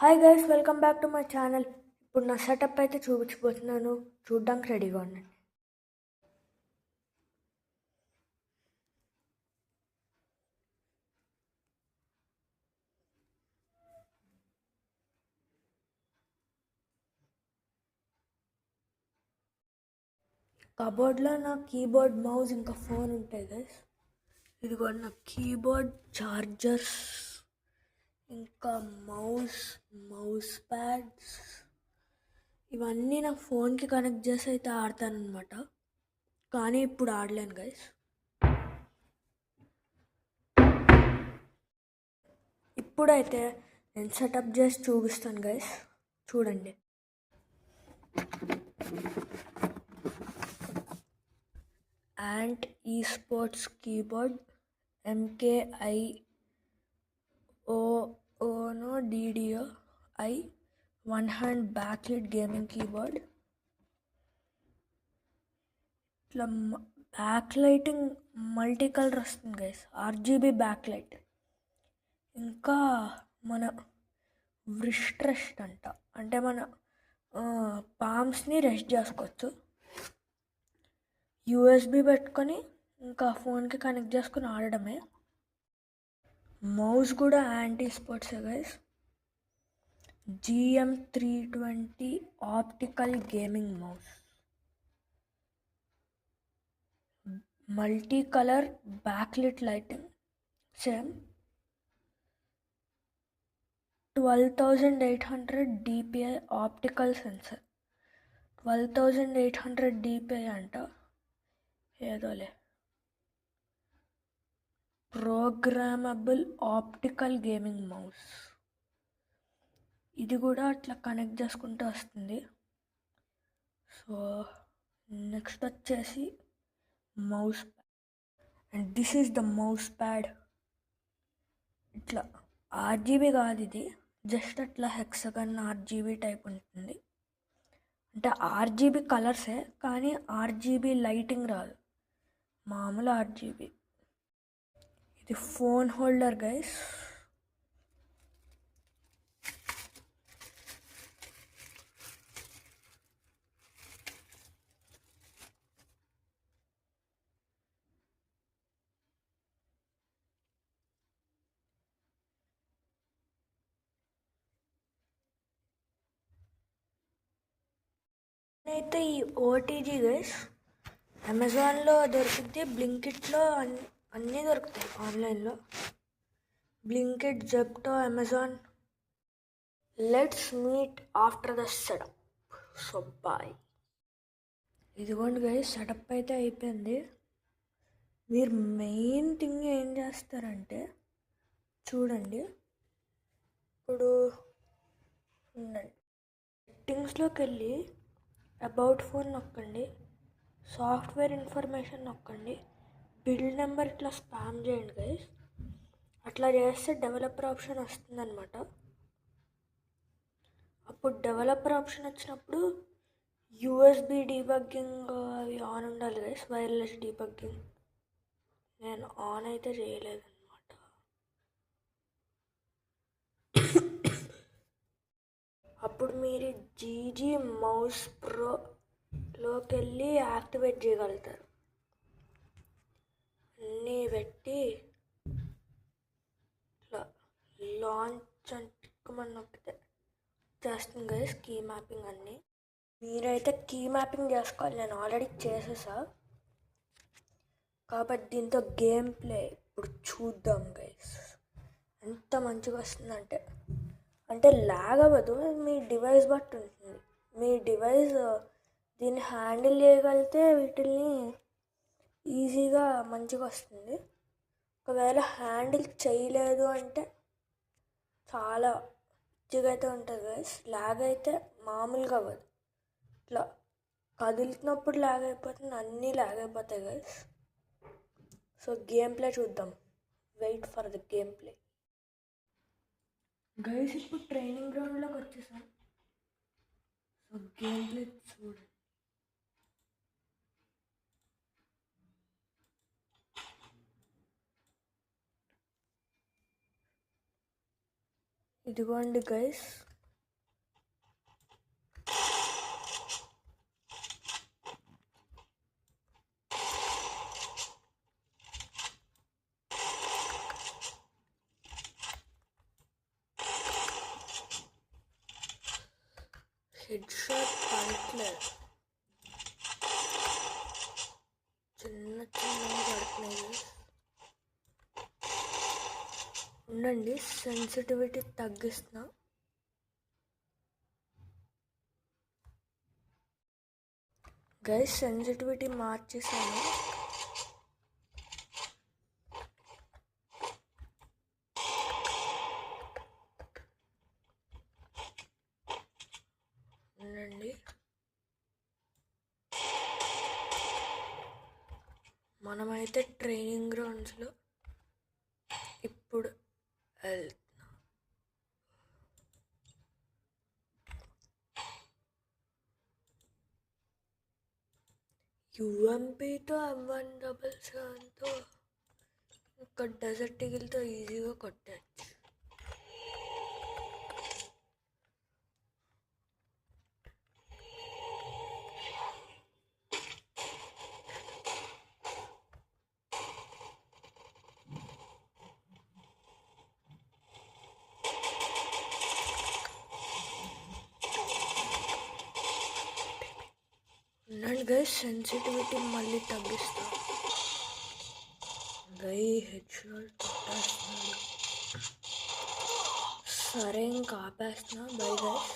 Hi guys, welcome back to my channel. ఇప్పుడు నా setup అయితే చూపించబోతున్నాను. చూడ్డానికి రెడీగా ఉండండి. కబోర్డ్లో నా కీబోర్డ్, మౌస్ ఇంకా ఫోన్ ఉంటాయి గైస్. ఇదిగో నా కీబోర్డ్, చార్జర్స్ ఇంకా మౌస్ ప్యాడ్స్ ఇవన్నీ నా ఫోన్కి కనెక్ట్ చేసి అయితే ఆడతాను అనమాట. కానీ ఇప్పుడు ఆడలేను గైస్. ఇప్పుడైతే నేను సెటప్ చేసి చూపిస్తాను గైస్, చూడండి. Ant esports keyboard MKIOONODDOI 1 hand backlit gaming keyboard. ఇట్లా బ్యాక్ లైటింగ్ మల్టీ కలర్ వస్తుంది గైస్, RGB బ్యాక్ లైట్. ఇంకా మన వ్రిస్ట్ రెస్ట్ అంట, అంటే మన పామ్స్ని రెస్ట్ చేసుకోవచ్చు. USB పెట్టుకొని ఇంకా ఫోన్కి కనెక్ట్ చేసుకుని ఆడడమే. మౌస్ కూడా యాంటీ స్పోర్ట్సే guys, GM320 optical gaming mouse, multi colour backlit lighting, same 12,800 DPI optical sensor. 12,800 DPI అంట, ఏదోలే. ప్రోగ్రామబుల్ ఆప్టికల్ గేమింగ్ మౌస్, ఇది కూడా అట్లా కనెక్ట్ చేసుకుంటూ వస్తుంది. సో నెక్స్ట్ వచ్చేసి mouse pad, and this is the mouse pad. ఇట్లా RGB కాదు, ఇది జస్ట్ అట్లా హెక్సగన్ RGB టైప్ ఉంటుంది. అంటే RGB కలర్సే కానీ RGB లైటింగ్ రాదు, మామూలు RGB. ఇది ఫోన్ హోల్డర్ గైస్. అయితే ఈ OTG గైస్ అమెజాన్లో దొరుకుద్ది, బ్లింకిట్లో అన్నీ దొరుకుతాయి ఆన్లైన్లో. Blinkit, Zepto, Amazon. Let's meet after the setup. So bye. ఇదిగోండి గైస్, సెటప్ అయితే అయిపోయింది. మీరు మెయిన్ థింగ్ ఏం చేస్తారంటే చూడండి, ఇప్పుడు సెట్టింగ్స్లోకి వెళ్ళి అబౌట్ ఫోన్ నొక్కండి, సాఫ్ట్వేర్ ఇన్ఫర్మేషన్ నొక్కండి, బిల్డ్ నెంబర్ ఇట్లా స్పామ్ చేయండి గైస్. అట్లా చేస్తే డెవలపర్ ఆప్షన్ వస్తుందన్నమాట. అప్పుడు డెవలపర్ ఆప్షన్ వచ్చినప్పుడు USB డీబగ్గింగ్ అవి ఆన్ ఉండాలి గైస్, వైర్లెస్ డీబగ్గింగ్. నేను ఆన్ అయితే చేయలేదు అనమాట. అప్పుడు మీరు GG మౌస్ ప్రోలోకి వెళ్ళి యాక్టివేట్ చేయగలుగుతారు. అన్నీ పెట్టి ఇట్లా లాంచ్ అని నొక్కితే చేస్తుంది గైస్ కీ మ్యాపింగ్ అన్నీ. మీరైతే కీ మ్యాపింగ్ చేసుకోవాలి, నేను ఆల్రెడీ చేసేసా. కాబట్టి దీంతో గేమ్ ప్లే ఇప్పుడు చూద్దాం గైస్. ఎంత మంచిగా వస్తుందంటే, అంటే లాగ్ అవ్వదు, మీ డివైస్ బట్టి ఉంటుంది. మీ డివైస్ దీన్ని హ్యాండిల్ చేయగలిగితే వీటిని ఈజీగా మంచిగా వస్తుంది. ఒకవేళ హ్యాండిల్ చేయలేదు అంటే చాలా మంచిగా అయితే ఉంటుంది గైస్. లాగ్ అయితే మామూలుగా అవ్వదు, ఇట్లా కదులుతున్నప్పుడు లాగ్ అయిపోతుంది, అన్నీ లాగ్ అయిపోతాయి గైస్. సో గేమ్ ప్లే చూద్దాం, wait for the game play guys. ఇప్పుడు ట్రైనింగ్ గ్రౌండ్లోకి వచ్చేసాం. సో గేమ్ ప్లే చూడండి. ఇదిగోండి గైస్, హెడ్ షాట్ పడట్లేదు, చిన్నగా పడుతున్నాయి. ఉండండి, సెన్సిటివిటీ తగ్గిస్తున్నా. గైస్ సెన్సిటివిటీ మార్చేసాను. ఉండండి, మనమైతే ట్రైనింగ్ గ్రౌండ్స్లో ఇప్పుడు వెళ్తున్నాం. యూఎంపీతో M177తో ఇంకా డెజర్ట్ ఈగిల్తో ఈజీగా కొట్టచ్చు. ఉండండి గైస్, సెన్సిటివిటీ మళ్ళీ తగ్గిస్తా. గై హెడ్ షాట్ కొట్టేస్తున్నాడు. సరే ఇంకా ఆపేస్తున్నా. Bye guys.